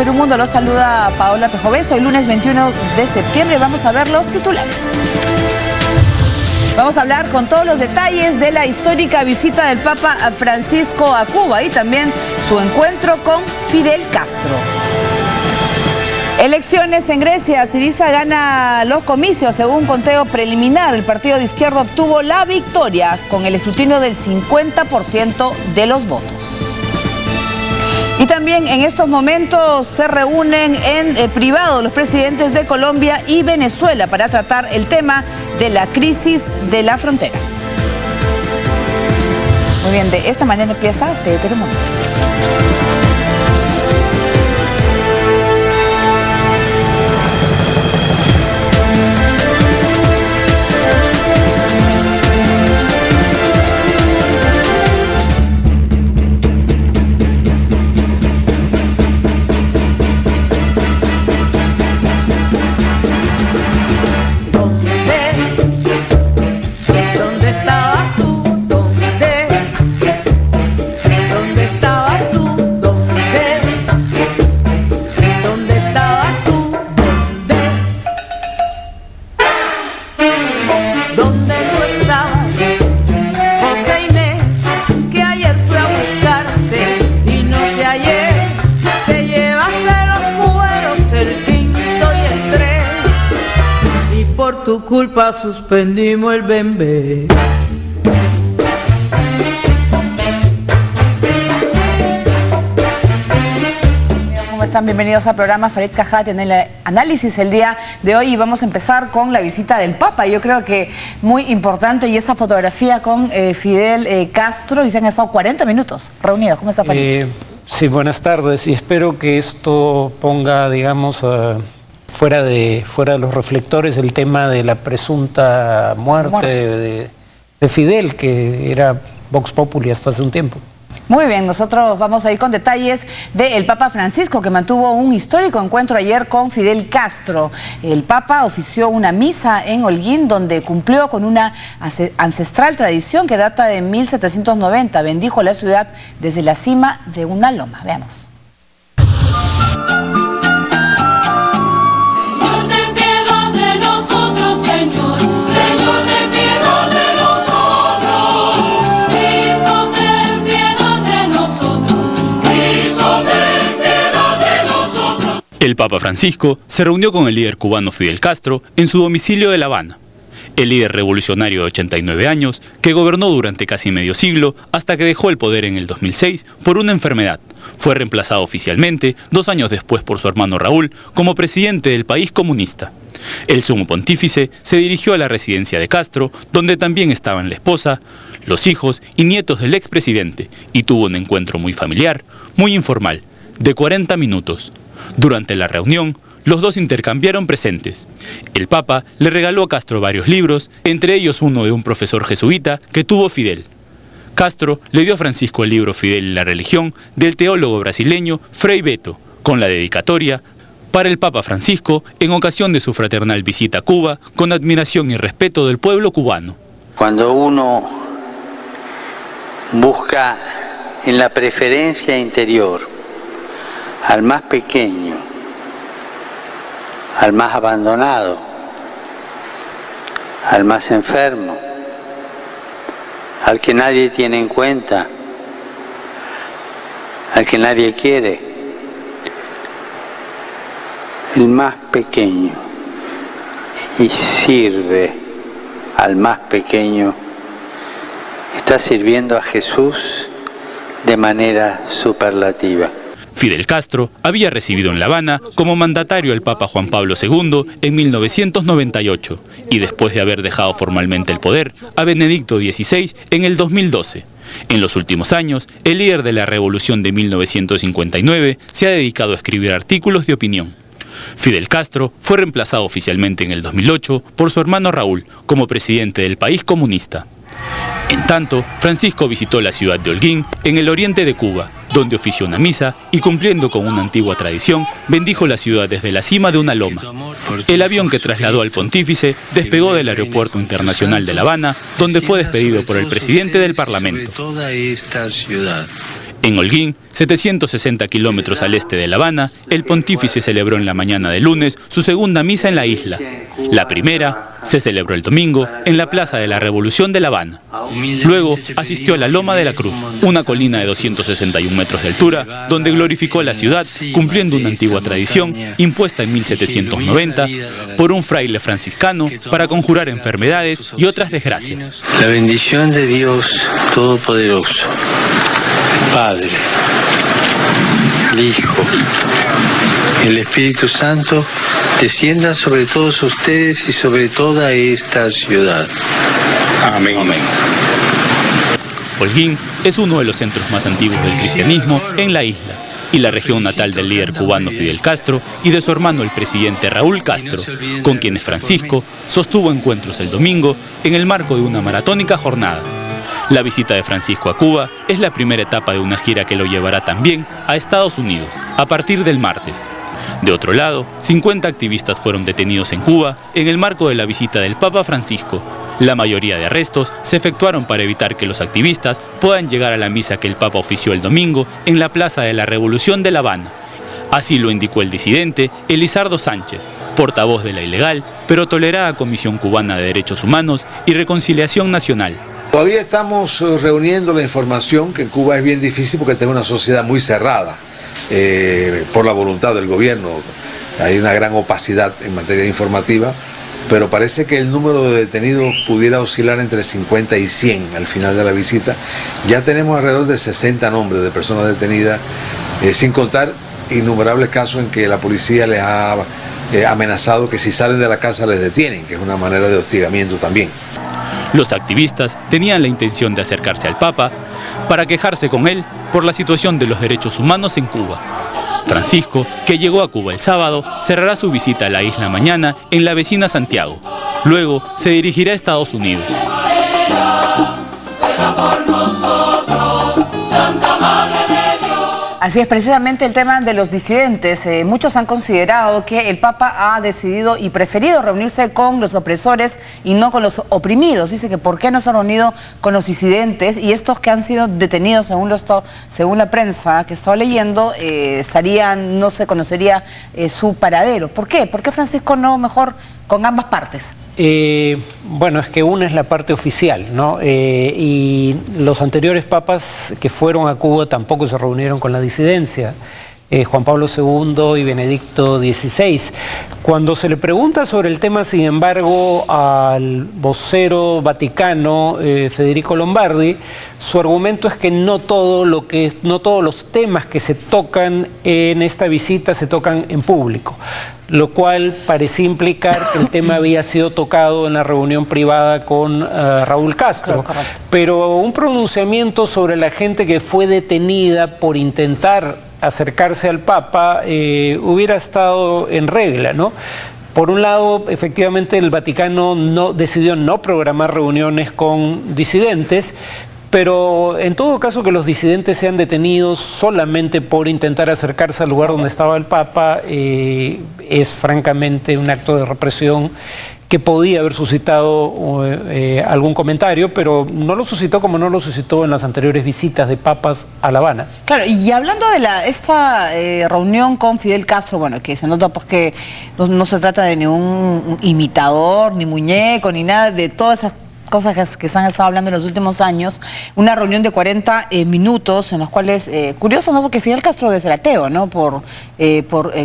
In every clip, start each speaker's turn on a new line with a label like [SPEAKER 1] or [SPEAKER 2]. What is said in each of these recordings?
[SPEAKER 1] Perú Mundo los saluda Paola Pejoveso. Hoy lunes 21 de septiembre vamos a ver los titulares. Vamos a hablar con todos los detalles de la histórica visita del Papa Francisco a Cuba y también su encuentro con Fidel Castro. Elecciones en Grecia. Syriza gana los comicios. Según conteo preliminar, el partido de izquierda obtuvo la victoria con el escrutinio del 50% de los votos. Y también en estos momentos se reúnen en privado los presidentes de Colombia y Venezuela para tratar el tema de la crisis de la frontera. Muy bien, de esta mañana empieza TV Perú Mundo.
[SPEAKER 2] Por tu culpa suspendimos el bembé.
[SPEAKER 1] ¿Cómo están? Bienvenidos al programa. Farid Cajat en el análisis el día de hoy y vamos a empezar con la visita del Papa. Yo creo que muy importante y esa fotografía con Fidel Castro. Dicen que han estado 40 minutos reunidos. ¿Cómo está, Farid?
[SPEAKER 3] Sí, buenas tardes y espero que esto ponga, digamos, fuera de los reflectores el tema de la presunta muerte de Fidel, que era Vox Populi hasta hace un tiempo.
[SPEAKER 1] Muy bien, nosotros vamos a ir con detalles del Papa Francisco, que mantuvo un histórico encuentro ayer con Fidel Castro. El Papa ofició una misa en Holguín, donde cumplió con una ancestral tradición que data de 1790. Bendijo la ciudad desde la cima de una loma. Veamos.
[SPEAKER 4] El Papa Francisco se reunió con el líder cubano Fidel Castro en su domicilio de La Habana. El líder revolucionario de 89 años, que gobernó durante casi medio siglo hasta que dejó el poder en el 2006 por una enfermedad, fue reemplazado oficialmente 2 años después por su hermano Raúl como presidente del país comunista. El sumo pontífice se dirigió a la residencia de Castro, donde también estaban la esposa, los hijos y nietos del expresidente, y tuvo un encuentro muy familiar, muy informal, de 40 minutos. Durante la reunión, los dos intercambiaron presentes. El Papa le regaló a Castro varios libros, entre ellos uno de un profesor jesuita que tuvo Fidel. Castro le dio a Francisco el libro Fidel y la religión del teólogo brasileño Frei Beto, con la dedicatoria para el Papa Francisco en ocasión de su fraternal visita a Cuba, con admiración y respeto del pueblo cubano.
[SPEAKER 5] Cuando uno busca en la preferencia interior al más pequeño, al más abandonado, al más enfermo, al que nadie tiene en cuenta, al que nadie quiere, el más pequeño, y sirve al más pequeño, está sirviendo a Jesús de manera superlativa.
[SPEAKER 4] Fidel Castro había recibido en La Habana como mandatario al Papa Juan Pablo II en 1998 y después de haber dejado formalmente el poder a Benedicto XVI en el 2012. En los últimos años, el líder de la Revolución de 1959 se ha dedicado a escribir artículos de opinión. Fidel Castro fue reemplazado oficialmente en el 2008 por su hermano Raúl como presidente del país comunista. En tanto, Francisco visitó la ciudad de Holguín, en el oriente de Cuba, donde ofició una misa y, cumpliendo con una antigua tradición, bendijo la ciudad desde la cima de una loma. El avión que trasladó al pontífice despegó del Aeropuerto Internacional de La Habana, donde fue despedido por el presidente del Parlamento. En Holguín, 760 kilómetros al este de La Habana, el pontífice celebró en la mañana de lunes su segunda misa en la isla. La primera se celebró el domingo en la Plaza de la Revolución de La Habana. Luego asistió a la Loma de la Cruz, una colina de 261 metros de altura, donde glorificó la ciudad, cumpliendo una antigua tradición impuesta en 1790 por un fraile franciscano para conjurar enfermedades y otras desgracias.
[SPEAKER 5] La bendición de Dios Todopoderoso, Padre, el Hijo, el Espíritu Santo, desciendan sobre todos ustedes y sobre toda esta ciudad. Amén. Amén.
[SPEAKER 4] Holguín es uno de los centros más antiguos del cristianismo en la isla y la región natal del líder cubano Fidel Castro y de su hermano el presidente Raúl Castro, con quienes Francisco sostuvo encuentros el domingo en el marco de una maratónica jornada. La visita de Francisco a Cuba es la primera etapa de una gira que lo llevará también a Estados Unidos a partir del martes. De otro lado, 50 activistas fueron detenidos en Cuba en el marco de la visita del Papa Francisco. La mayoría de arrestos se efectuaron para evitar que los activistas puedan llegar a la misa que el Papa ofició el domingo en la Plaza de la Revolución de La Habana. Así lo indicó el disidente Elizardo Sánchez, portavoz de la ilegal pero tolerada Comisión Cubana de Derechos Humanos y Reconciliación Nacional.
[SPEAKER 6] Todavía estamos reuniendo la información, que en Cuba es bien difícil porque tengo una sociedad muy cerrada por la voluntad del gobierno. Hay una gran opacidad en materia informativa, pero parece que el número de detenidos pudiera oscilar entre 50 y 100 al final de la visita. Ya tenemos alrededor de 60 nombres de personas detenidas, sin contar innumerables casos en que la policía les ha amenazado que si salen de la casa les detienen, que es una manera de hostigamiento también.
[SPEAKER 4] Los activistas tenían la intención de acercarse al Papa para quejarse con él por la situación de los derechos humanos en Cuba. Francisco, que llegó a Cuba el sábado, cerrará su visita a la isla mañana en la vecina Santiago. Luego se dirigirá a Estados Unidos.
[SPEAKER 1] Así es, precisamente el tema de los disidentes. Muchos han considerado que el Papa ha decidido y preferido reunirse con los opresores y no con los oprimidos. Dice que por qué no se ha reunido con los disidentes y estos que han sido detenidos según la prensa que estaba leyendo, no se conocería su paradero. ¿Por qué? ¿Por qué Francisco no mejor con ambas partes?
[SPEAKER 3] Bueno, es que una es la parte oficial, ¿no? Y los anteriores papas que fueron a Cuba tampoco se reunieron con la disidencia. Juan Pablo II y Benedicto XVI. Cuando se le pregunta sobre el tema, sin embargo, al vocero vaticano, Federico Lombardi, su argumento es que no todos los temas que se tocan en esta visita se tocan en público, lo cual parecía implicar que el tema había sido tocado en la reunión privada con Raúl Castro. Claro, pero un pronunciamiento sobre la gente que fue detenida por intentar acercarse al Papa hubiera estado en regla, ¿no? Por un lado, efectivamente, el Vaticano decidió no programar reuniones con disidentes, pero en todo caso que los disidentes sean detenidos solamente por intentar acercarse al lugar donde estaba el Papa es francamente un acto de represión que podía haber suscitado algún comentario, pero no lo suscitó como no lo suscitó en las anteriores visitas de papas a La Habana. Claro,
[SPEAKER 1] y hablando de esta reunión con Fidel Castro, bueno, que se nota pues que no se trata de ningún imitador, ni muñeco, ni nada de todas esas cosas que se han estado hablando en los últimos años, una reunión de 40 minutos en los cuales, curioso, ¿no? Porque Fidel Castro es el ateo, ¿no? Por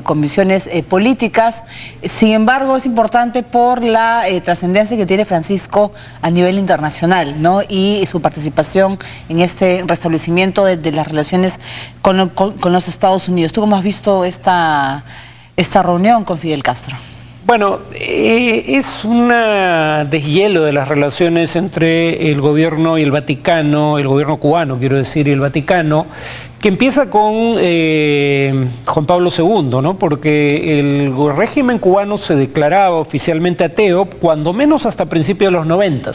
[SPEAKER 1] convicciones políticas. Sin embargo, es importante por la trascendencia que tiene Francisco a nivel internacional, ¿no? Y su participación en este restablecimiento de las relaciones con los Estados Unidos. ¿Tú cómo has visto esta reunión con Fidel Castro?
[SPEAKER 3] Bueno, es un deshielo de las relaciones entre el gobierno y el Vaticano, el gobierno cubano, quiero decir, y el Vaticano, que empieza con Juan Pablo II, ¿no? Porque el régimen cubano se declaraba oficialmente ateo, cuando menos hasta principios de los 90.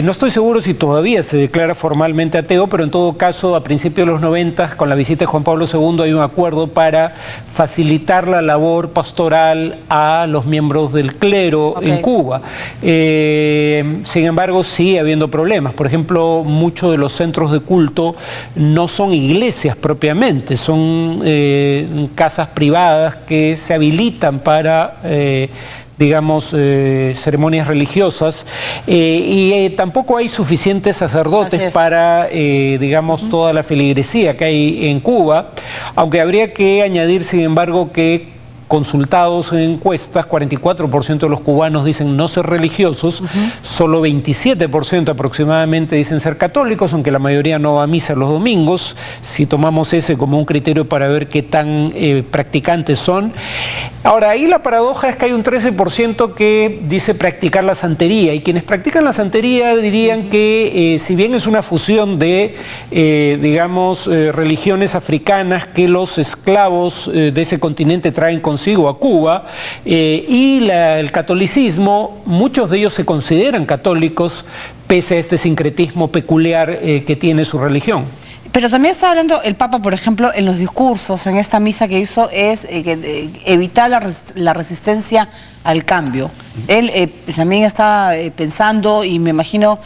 [SPEAKER 3] No estoy seguro si todavía se declara formalmente ateo, pero en todo caso, a principios de los 90, con la visita de Juan Pablo II, hay un acuerdo para facilitar la labor pastoral a los miembros del clero en Cuba. Sin embargo, sigue habiendo problemas. Por ejemplo, muchos de los centros de culto no son iglesias propiamente, son casas privadas que se habilitan para digamos, ceremonias religiosas, y tampoco hay suficientes sacerdotes para, digamos, toda la feligresía que hay en Cuba, aunque habría que añadir, sin embargo, que consultados en encuestas, 44% de los cubanos dicen no ser religiosos, solo 27% aproximadamente dicen ser católicos, aunque la mayoría no va a misa los domingos, si tomamos ese como un criterio para ver qué tan practicantes son. Ahora, ahí la paradoja es que hay un 13% que dice practicar la santería, y quienes practican la santería dirían que si bien es una fusión de, digamos, religiones africanas que los esclavos de ese continente traen consigo a Cuba, y el catolicismo, muchos de ellos se consideran católicos pese a este sincretismo peculiar que tiene su religión.
[SPEAKER 1] Pero también está hablando el Papa, por ejemplo, en los discursos, en esta misa que hizo, es evitar la resistencia al cambio. Él también está pensando, y me imagino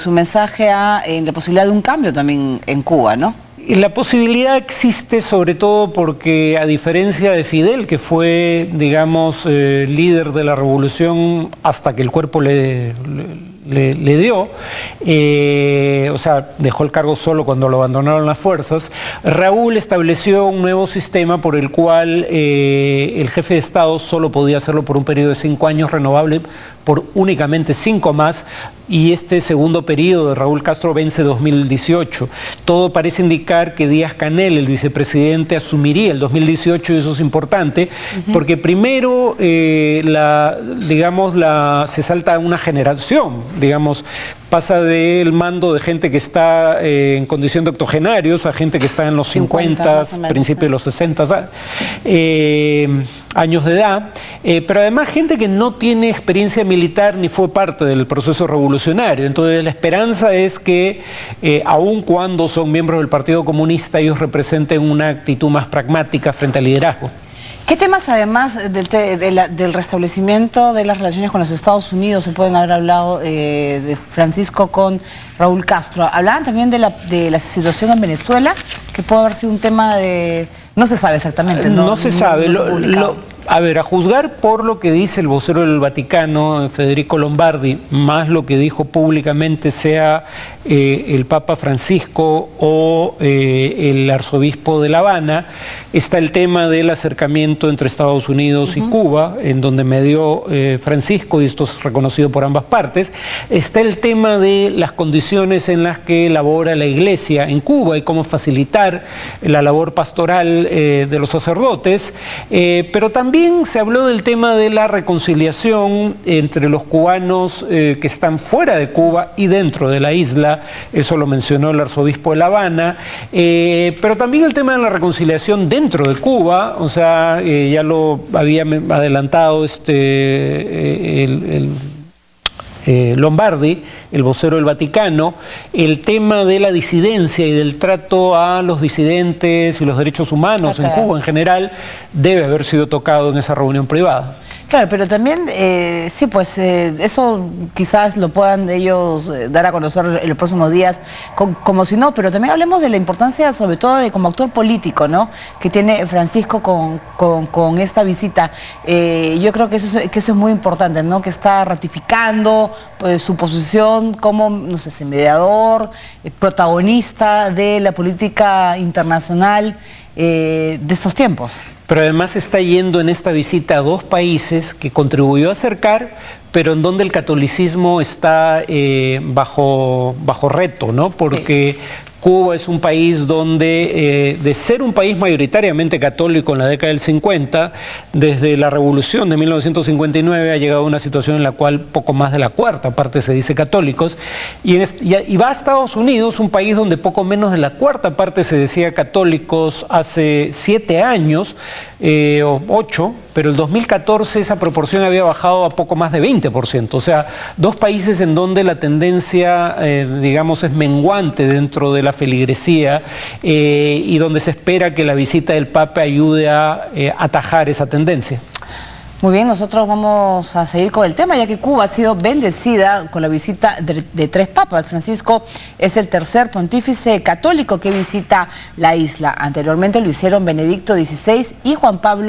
[SPEAKER 1] su mensaje en la posibilidad de un cambio también en Cuba, ¿no?
[SPEAKER 3] Y la posibilidad existe sobre todo porque, a diferencia de Fidel, que fue, digamos, líder de la revolución hasta que el cuerpo le dio, o sea, dejó el cargo solo cuando lo abandonaron las fuerzas, Raúl estableció un nuevo sistema por el cual el jefe de Estado solo podía hacerlo por un periodo de 5 años, renovable por únicamente 5 más, y este segundo periodo de Raúl Castro vence 2018. Todo parece indicar que Díaz-Canel, el vicepresidente, asumiría el 2018, y eso es importante, porque primero, se salta una generación, digamos, pasa del mando de gente que está en condición de octogenarios a gente que está en los 50, principios de los 60 años de edad, pero además gente que no tiene experiencia militar ni fue parte del proceso revolucionario. Entonces la esperanza es que, aun cuando son miembros del Partido Comunista, ellos representen una actitud más pragmática frente al liderazgo.
[SPEAKER 1] ¿Qué temas, además del restablecimiento de las relaciones con los Estados Unidos, se pueden haber hablado de Francisco con Raúl Castro? Hablaban también de la situación en Venezuela, que puede haber sido un tema de... No se sabe exactamente.
[SPEAKER 3] No se sabe. A ver, a juzgar por lo que dice el vocero del Vaticano, Federico Lombardi, más lo que dijo públicamente sea el Papa Francisco o el arzobispo de La Habana, está el tema del acercamiento entre Estados Unidos y Cuba, en donde medió Francisco, y esto es reconocido por ambas partes. Está el tema de las condiciones en las que labora la Iglesia en Cuba y cómo facilitar la labor pastoral de los sacerdotes, pero también se habló del tema de la reconciliación entre los cubanos que están fuera de Cuba y dentro de la isla, eso lo mencionó el arzobispo de La Habana, pero también el tema de la reconciliación dentro de Cuba, o sea, ya lo había adelantado Lombardi, el vocero del Vaticano, el tema de la disidencia y del trato a los disidentes y los derechos humanos en Cuba en general debe haber sido tocado en esa reunión privada.
[SPEAKER 1] Claro, pero también, sí, pues eso quizás lo puedan ellos dar a conocer en los próximos días, como si no, pero también hablemos de la importancia, sobre todo de como actor político, ¿no?, que tiene Francisco con esta visita. Yo creo que eso es muy importante, ¿no?, que está ratificando pues, su posición como, no sé, mediador, protagonista de la política internacional de estos tiempos.
[SPEAKER 3] Pero además está yendo en esta visita a 2 países que contribuyó a acercar, pero en donde el catolicismo está bajo reto, ¿no? Porque Cuba es un país donde, de ser un país mayoritariamente católico en la década del 50, desde la revolución de 1959 ha llegado a una situación en la cual poco más de la cuarta parte se dice católicos, y va a Estados Unidos, un país donde poco menos de la cuarta parte se decía católicos hace 7 años, o 8, pero el 2014 esa proporción había bajado a poco más de 20%, o sea, 2 países en donde la tendencia, digamos, es menguante dentro de la feligresía y donde se espera que la visita del Papa ayude a atajar esa tendencia.
[SPEAKER 1] Muy bien, nosotros vamos a seguir con el tema, ya que Cuba ha sido bendecida con la visita de 3 papas. Francisco es el tercer pontífice católico que visita la isla. Anteriormente lo hicieron Benedicto XVI y Juan Pablo